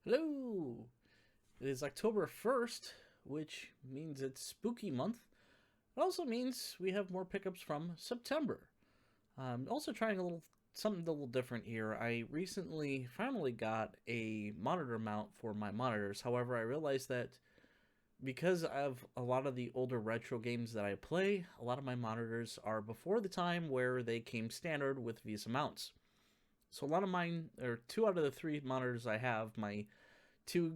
Hello! It is October 1st, which means it's spooky month. It also means we have more pickups from September. I'm also trying something a little different here. I recently finally got a monitor mount for my monitors. However, I realized that because of a lot of the older retro games that I play, a lot of my monitors are before the time where they came standard with VESA mounts. So a lot of mine, or two out of the three monitors I have, my two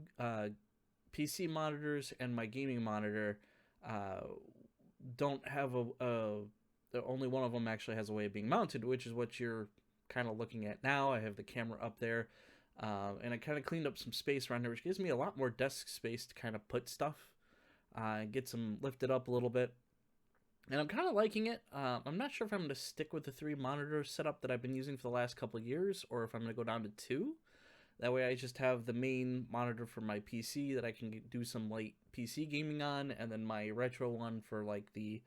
PC monitors and my gaming monitor uh, don't have only one of them actually has a way of being mounted, which is what you're kind of looking at now. I have the camera up there, and I kind of cleaned up some space around here, which gives me a lot more desk space to kind of put stuff, get some lifted up a little bit. And I'm kind of liking it. I'm not sure if I'm going to stick with the three monitor setup that I've been using for the last couple of years, or if I'm going to go down to two. That way I just have the main monitor for my PC that I can do some light PC gaming on, and then my retro one for like the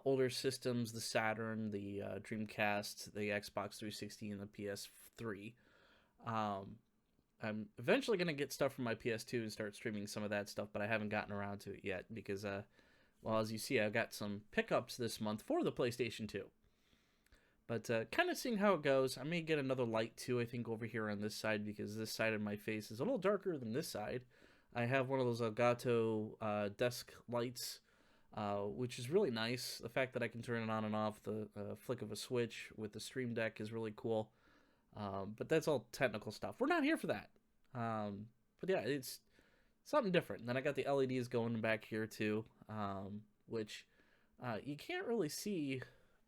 older systems, the Saturn, the Dreamcast, the Xbox 360, and the PS3. Um, I'm eventually going to get stuff from my PS2 and start streaming some of that stuff, but I haven't gotten around to it yet because, well, as you see, I've got some pickups this month for the PlayStation 2. But kind of seeing how it goes. I may get another light too, I think, over here on this side because this side of my face is a little darker than this side. I have one of those Elgato desk lights, which is really nice. The fact that I can turn it on and off the flick of a switch with the Stream Deck is really cool. But that's all technical stuff. We're not here for that. But yeah, it's something different. And then I got the LEDs going back here too, which you can't really see.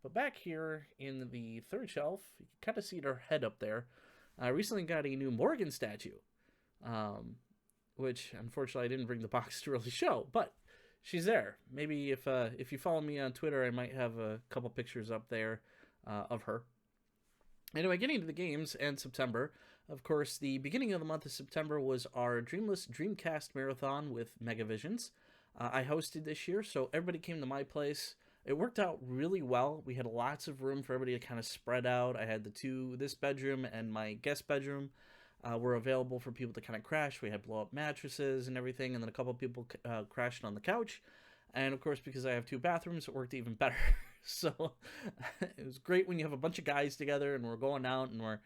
But back here in the third shelf, you can kind of see her head up there. I recently got a new Morgan statue, which unfortunately I didn't bring the box to really show, but she's there. Maybe if you follow me on Twitter, I might have a couple pictures up there of her. Anyway, getting to the games and September, of course, the beginning of the month of September was our Dreamcast Marathon with Megavisions. I hosted this year, so everybody came to my place. It worked out really well. We had lots of room for everybody to kind of spread out. I had this bedroom and my guest bedroom were available for people to kind of crash. We had blow up mattresses and everything, and then a couple of people crashed on the couch. And of course, because I have two bathrooms, it worked even better. So it was great when you have a bunch of guys together and we're going out and we're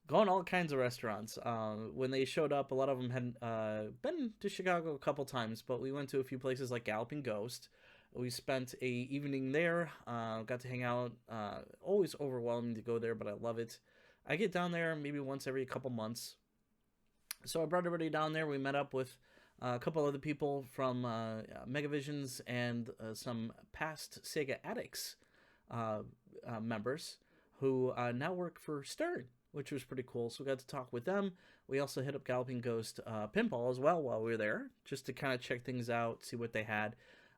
going all kinds of restaurants. When they showed up, a lot of them had been to Chicago a couple times, but we went to a few places like Galloping Ghost. We spent a evening there, got to hang out. Always overwhelming to go there, but I love it. I get down there maybe once every couple months. So I brought everybody down there. We met up with a couple other people from Megavisions and some past Sega Addicts members who now work for Stern, which was pretty cool. So we got to talk with them. We also hit up Galloping Ghost Pinball as well while we were there, just to kind of check things out, see what they had.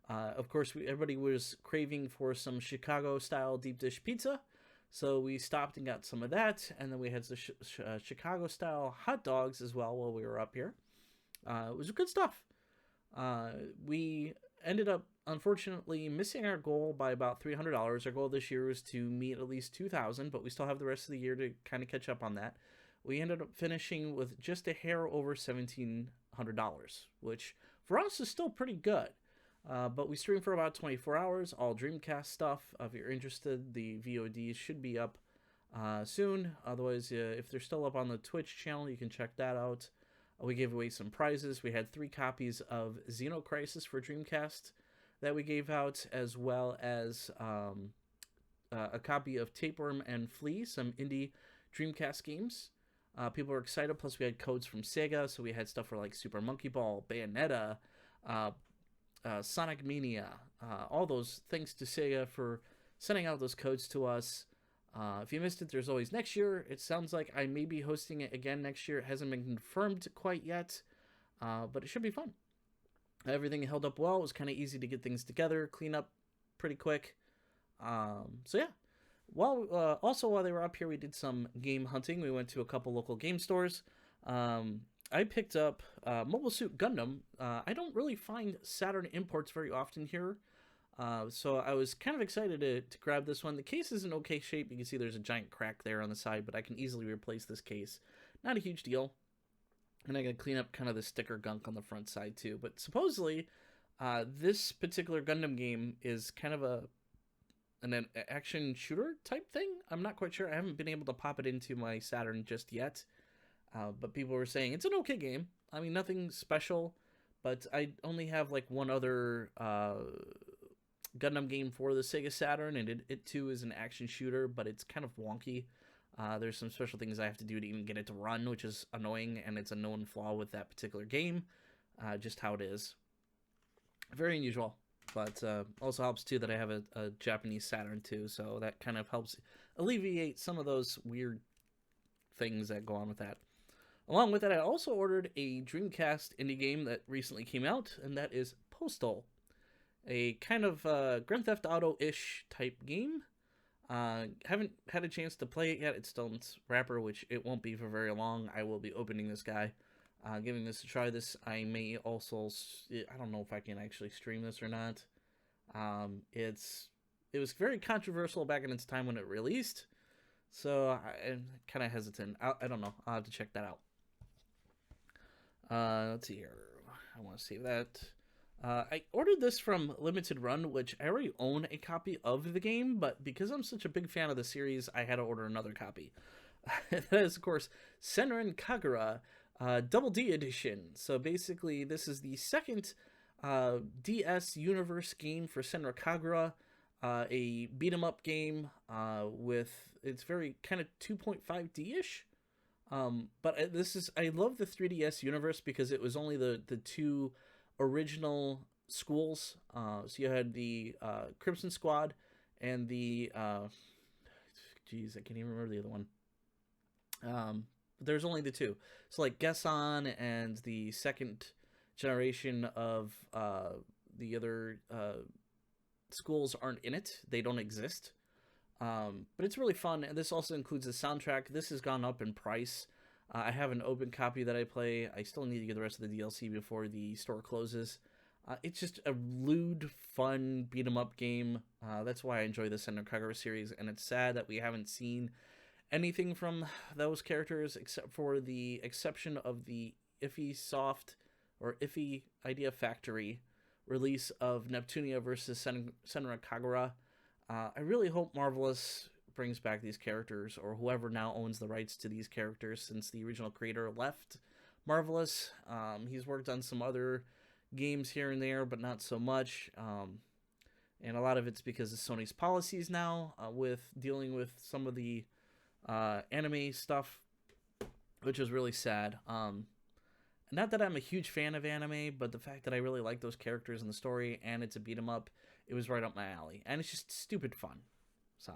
Of course, everybody was craving for some Chicago-style deep dish pizza, so we stopped and got some of that, and then we had the Chicago-style hot dogs as well while we were up here. It was good stuff. We ended up, unfortunately, missing our goal by about $300. Our goal this year was to meet at least $2,000, but we still have the rest of the year to kind of catch up on that. We ended up finishing with just a hair over $1,700, which for us is still pretty good. But we streamed for about 24 hours, all Dreamcast stuff. If you're interested, the VODs should be up soon. Otherwise, if they're still up on the Twitch channel, you can check that out. We gave away some prizes. We had 3 copies of Xenocrisis for Dreamcast that we gave out, as well as a copy of Tapeworm and Flea, some indie Dreamcast games. People were excited, plus we had codes from Sega, so we had stuff for like Super Monkey Ball, Bayonetta, Sonic Mania, all those. Thanks to Sega for sending out those codes to us. If you missed it, there's always next year. It sounds like I may be hosting it again next year. It hasn't been confirmed quite yet, but it should be fun. Everything held up well. It was kind of easy to get things together, clean up pretty quick. So yeah. Also while they were up here, we did some game hunting. We went to a couple local game stores. I picked up Mobile Suit Gundam. I don't really find Saturn imports very often here. So I was kind of excited to grab this one. The case is in okay shape. You can see there's a giant crack there on the side, but I can easily replace this case. Not a huge deal. And I gotta clean up kind of the sticker gunk on the front side too. But supposedly, this particular Gundam game is kind of an action shooter type thing. I'm not quite sure. I haven't been able to pop it into my Saturn just yet. But people were saying it's an okay game. I mean, nothing special. But I only have like one other Gundam game for the Sega Saturn, and it too is an action shooter, but it's kind of wonky. There's some special things I have to do to even get it to run, which is annoying, and it's a known flaw with that particular game, just how it is. Very unusual, but also helps too that I have a Japanese Saturn too, so that kind of helps alleviate some of those weird things that go on with that. Along with that, I also ordered a Dreamcast indie game that recently came out, and that is Postal, a kind of Grand Theft Auto-ish type game. Haven't had a chance to play it yet. It's still in its wrapper, which it won't be for very long. I will be opening this guy, giving this a try. I may also, I don't know if I can actually stream this or not. It was very controversial back in its time when it released, so I'm kind of hesitant. I don't know. I'll have to check that out. Let's see here. I want to save that. I ordered this from Limited Run, which I already own a copy of the game, but because I'm such a big fan of the series, I had to order another copy. That is, of course, Saturn Kagura Double D Edition. So basically, this is the second DS Universe game for Saturn Kagura, a beat-em-up game it's very kind of 2.5D-ish. But I love the 3DS universe because it was only the two original schools. So you had the Crimson Squad and the geez, I can't even remember the other one. There's only the two. So like Gesson and the second generation of the other schools aren't in it. They don't exist. But it's really fun, and this also includes the soundtrack. This has gone up in price. I have an open copy that I play. I still need to get the rest of the DLC before the store closes. It's just a lewd, fun, beat-em-up game. That's why I enjoy the Saturn Kagura series, and it's sad that we haven't seen anything from those characters except for the exception of the Iffy Soft or Iffy Idea Factory release of Neptunia versus Saturn Kagura. I really hope Marvelous brings back these characters, or whoever now owns the rights to these characters, since the original creator left Marvelous. He's worked on some other games here and there, but not so much. And a lot of it's because of Sony's policies now with dealing with some of the anime stuff, which is really sad. Not that I'm a huge fan of anime, but the fact that I really like those characters in the story, and it's a beat 'em up, it was right up my alley, and it's just stupid fun. So,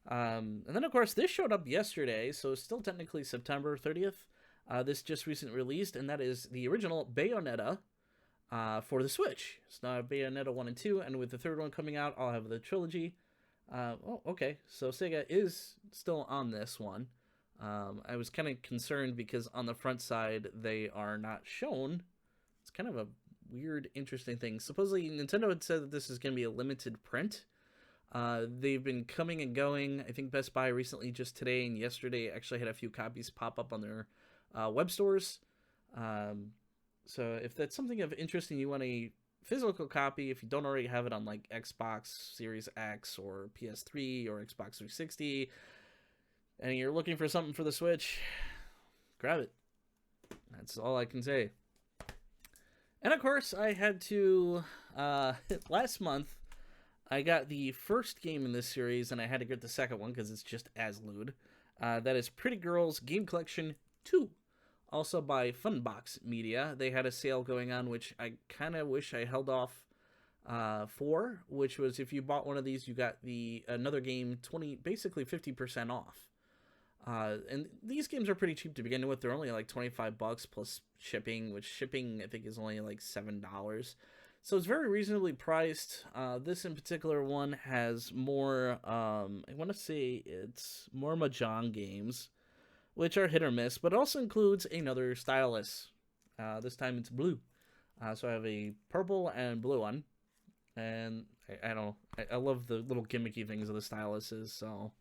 and then of course this showed up yesterday, so it's still technically September 30th. This just recently released, and that is the original Bayonetta for the Switch. It's now Bayonetta 1 and 2, and with the third one coming out, I'll have the trilogy. Oh, okay, so Sega is still on this one. I was kind of concerned because on the front side they are not shown. It's kind of a weird, interesting thing. Supposedly Nintendo had said that this is going to be a limited print. They've been coming and going. I think Best Buy recently, just today and yesterday, actually had a few copies pop up on their web stores. So if that's something of interest and you want a physical copy, if you don't already have it on like Xbox Series X or PS3 or Xbox 360, and you're looking for something for the Switch, grab it. That's all I can say. And of course, I had to, last month, I got the first game in this series, and I had to get the second one because it's just as lewd. That is Pretty Girls Game Collection 2, also by Funbox Media. They had a sale going on, which I kind of wish I held off for, which was if you bought one of these, you got another game basically 50% off. And these games are pretty cheap to begin with. They're only like $25 plus shipping, which shipping I think is only like $7. So it's very reasonably priced. This in particular one has more, I want to say it's more Mahjong games, which are hit or miss, but it also includes another stylus. This time it's blue. So I have a purple and blue one. And I don't know, I love the little gimmicky things of the styluses, so...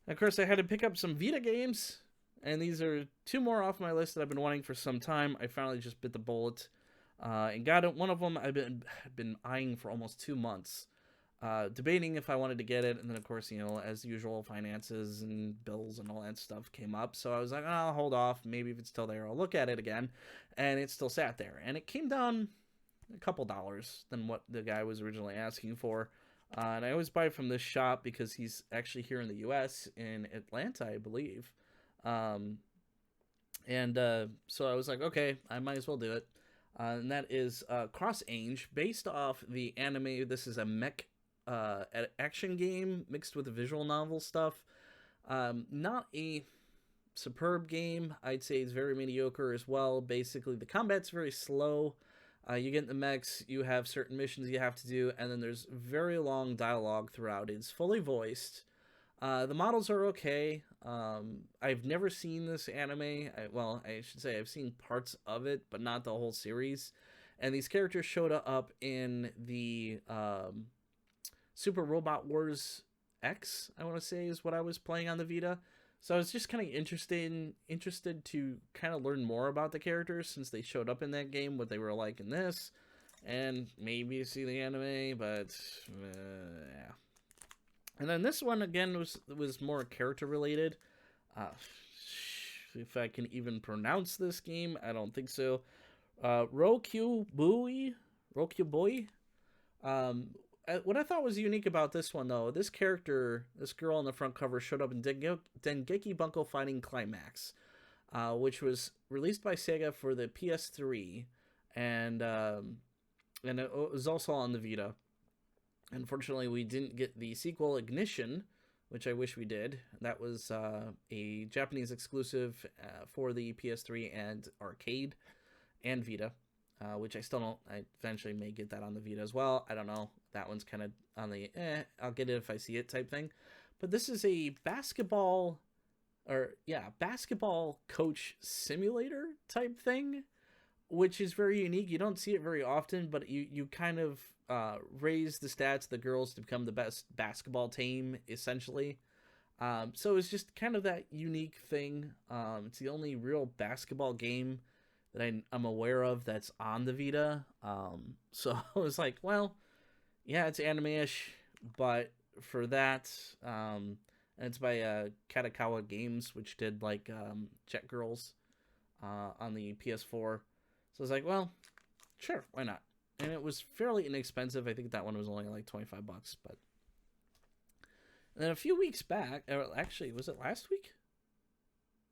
Of course, I had to pick up some Vita games, And these are 2 more off my list that I've been wanting for some time. I finally just bit the bullet and got it. One of them I've been eyeing for almost 2 months, debating if I wanted to get it. And then, of course, as usual, finances and bills and all that stuff came up. So I was like, oh, I'll hold off. Maybe if it's still there, I'll look at it again. And it still sat there. And it came down a couple dollars than what the guy was originally asking for. And I always buy from this shop because he's actually here in the U.S. in Atlanta, I believe. So I was like, okay, I might as well do it. And that is Cross Ange, based off the anime. This is a mech action game mixed with the visual novel stuff. Not a superb game. I'd say it's very mediocre as well. Basically, the combat's very slow. You get in the mechs, you have certain missions you have to do, and then there's very long dialogue throughout. It's fully voiced. The models are okay. I've never seen this anime. I should say I've seen parts of it, but not the whole series. And these characters showed up in the Super Robot Wars X, I want to say, is what I was playing on the Vita. So I was just kind of interested to kind of learn more about the characters since they showed up in that game, what they were like in this, and maybe see the anime, but yeah. And then this one again was more character related. If I can even pronounce this game, I don't think so. Rokyubui. What I thought was unique about this one, though, this character, this girl on the front cover, showed up in Dengeki Bunko Fighting Climax, which was released by Sega for the PS3, and it was also on the Vita. Unfortunately, we didn't get the sequel, Ignition, which I wish we did. That was a Japanese exclusive for the PS3 and arcade and Vita. Which I still don't. I eventually may get that on the Vita as well. I don't know. That one's kind of on the I'll get it if I see it type thing. But this is a basketball coach simulator type thing, which is very unique. You don't see it very often, but you kind of raise the stats of the girls to become the best basketball team, essentially. So it's just kind of that unique thing. It's the only real basketball game that I'm aware of that's on the Vita. So I was like, well, yeah, it's anime-ish, but for that, and it's by Katakawa Games, which did like Jet Girls on the PS4. So I was like, well, sure, why not? And it was fairly inexpensive. I think that one was only like $25, but. And then a few weeks back, or actually, was it last week?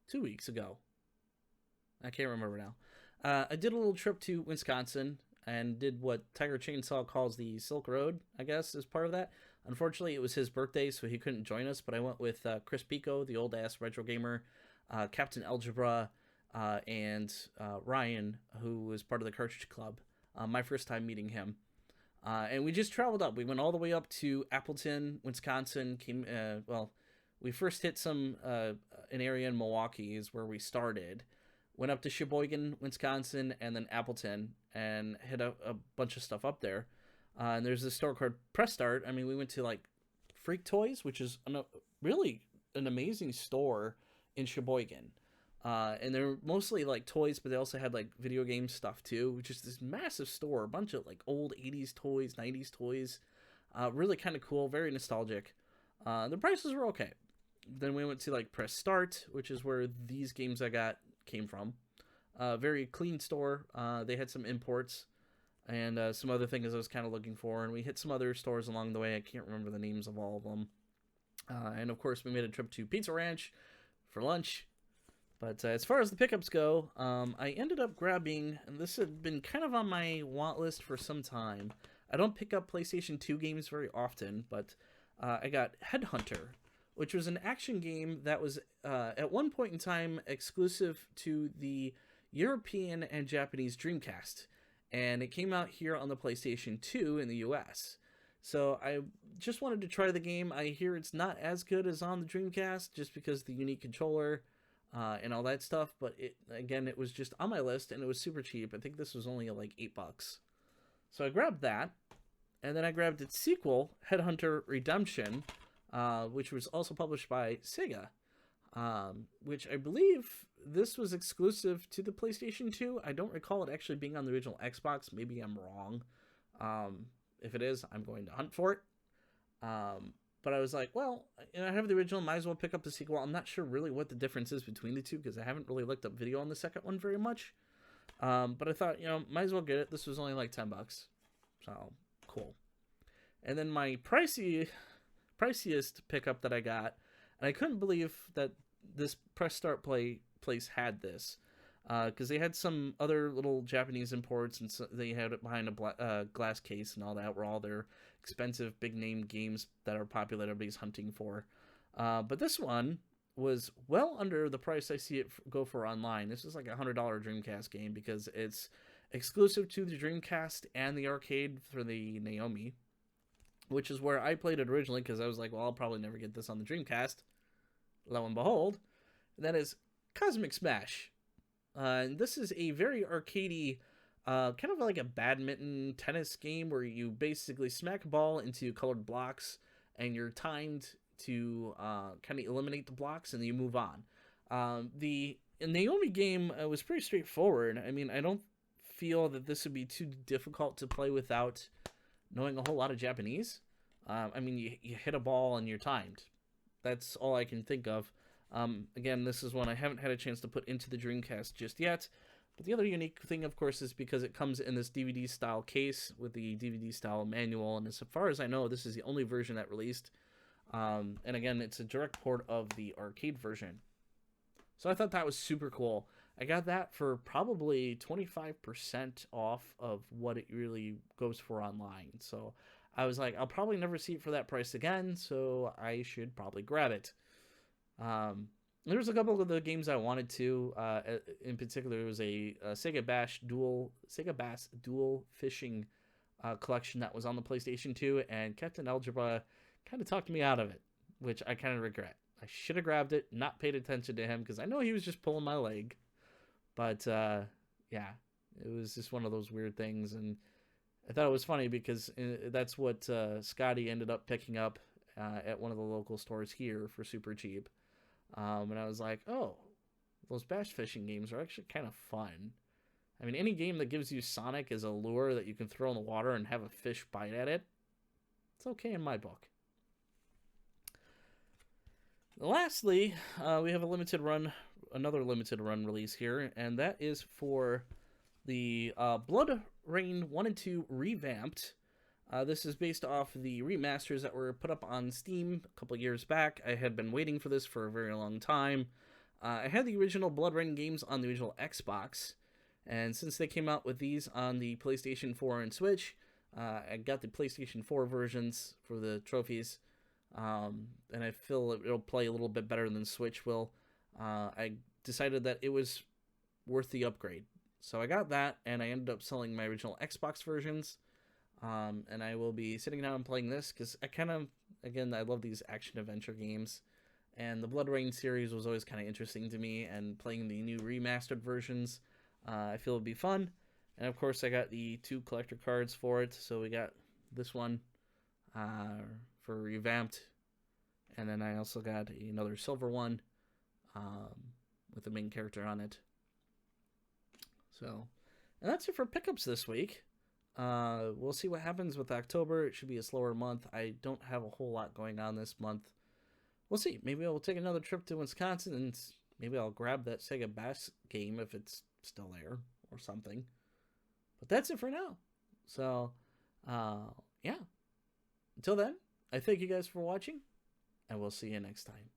2 weeks ago. I can't remember now. I did a little trip to Wisconsin and did what Tiger Chainsaw calls the Silk Road, I guess, as part of that. Unfortunately, it was his birthday, so he couldn't join us, but I went with Chris Pico, the old-ass retro gamer, Captain Algebra, and Ryan, who was part of the Cartridge Club. My first time meeting him. And we just traveled up. We went all the way up to Appleton, Wisconsin. We first hit an area in Milwaukee is where we started. Went up to Sheboygan, Wisconsin, and then Appleton, and hit a bunch of stuff up there. And there's this store called Press Start. I mean, we went to like Freak Toys, which is really an amazing store in Sheboygan. And they're mostly like toys, but they also had like video game stuff too, which is this massive store, a bunch of like old 80s toys, 90s toys. Really kind of cool, very nostalgic. The prices were okay. Then we went to like Press Start, which is where these games I got came from. Very clean store. They had some imports and some other things I was kind of looking for, and we hit some other stores along the way. I can't remember the names of all of them. And of course, we made a trip to Pizza Ranch for lunch. But as far as the pickups go, I ended up grabbing, and this had been kind of on my want list for some time. I don't pick up PlayStation 2 games very often, but I got Headhunter, which was an action game that was at one point in time exclusive to the European and Japanese Dreamcast. And it came out here on the PlayStation 2 in the US. So I just wanted to try the game. I hear it's not as good as on the Dreamcast just because of the unique controller and all that stuff. But it was just on my list and it was super cheap. I think this was only like $8. So I grabbed that. And then I grabbed its sequel, Headhunter Redemption, which was also published by Sega. which I believe this was exclusive to the PlayStation 2. I don't recall it actually being on the original Xbox. Maybe I'm wrong. If it is, I'm going to hunt for it. But I was like, well, I have the original, might as well pick up the sequel. I'm not sure really what the difference is between the two because I haven't really looked up video on the second one very much. But I thought, might as well get it. This was only like $10. So, cool. And then my priciest pickup that I got, and I couldn't believe that this Press Start Play place had this. Because they had some other little Japanese imports, and so they had it behind a glass case and all that, where all their expensive big name games that are popular everybody's hunting for. But this one was well under the price I see it go for online. This is like a $100 Dreamcast game because it's exclusive to the Dreamcast and the arcade for the Naomi, which is where I played it originally because I was like, well, I'll probably never get this on the Dreamcast. Lo and behold, that is Cosmic Smash. And this is a very arcadey, kind of like a badminton tennis game where you basically smack a ball into colored blocks and you're timed to kind of eliminate the blocks and then you move on. The Naomi game was pretty straightforward. I mean, I don't feel that this would be too difficult to play without knowing a whole lot of Japanese. I mean, you hit a ball and you're timed. That's all I can think of. Again, this is one I haven't had a chance to put into the Dreamcast just yet. But the other unique thing, of course, is because it comes in this DVD-style case with the DVD-style manual. And as far as I know, this is the only version that released. And again, it's a direct port of the arcade version. So I thought that was super cool. I got that for probably 25% off of what it really goes for online. So I was like, I'll probably never see it for that price again, so I should probably grab it. There's a couple of the games I wanted to. In particular, it was a Sega Bass Dual Fishing collection that was on the PlayStation 2, and Captain Algebra kind of talked me out of it, which I kind of regret. I should have grabbed it, not paid attention to him, because I know he was just pulling my leg. But, yeah, it was just one of those weird things, and I thought it was funny because that's what Scotty ended up picking up at one of the local stores here for super cheap. And I was like, oh, those bass fishing games are actually kind of fun. I mean, any game that gives you Sonic as a lure that you can throw in the water and have a fish bite at it, it's okay in my book. Lastly, we have another limited run release here, and that is for the Bloodrayne 1 and 2 revamped. This is based off the remasters that were put up on Steam a couple years back. I had been waiting for this for a very long time. I had the original Bloodrayne games on the original Xbox, and since they came out with these on the PlayStation 4 and Switch, I got the PlayStation 4 versions for the trophies, and I feel it'll play a little bit better than Switch will. I decided that it was worth the upgrade. So I got that, and I ended up selling my original Xbox versions. And I will be sitting down and playing this because I love these action-adventure games. And the Bloodrayne series was always kind of interesting to me, and playing the new remastered versions, I feel would be fun. And of course, I got the 2 collector cards for it. So we got this one for revamped, and then I also got another silver one with the main character on it. So, and that's it for pickups this week. We'll see what happens with October. It should be a slower month. I don't have a whole lot going on this month. We'll see. Maybe I'll take another trip to Wisconsin and maybe I'll grab that Sega Bass game if it's still there or something. But that's it for now. So, yeah. Until then, I thank you guys for watching, and we'll see you next time.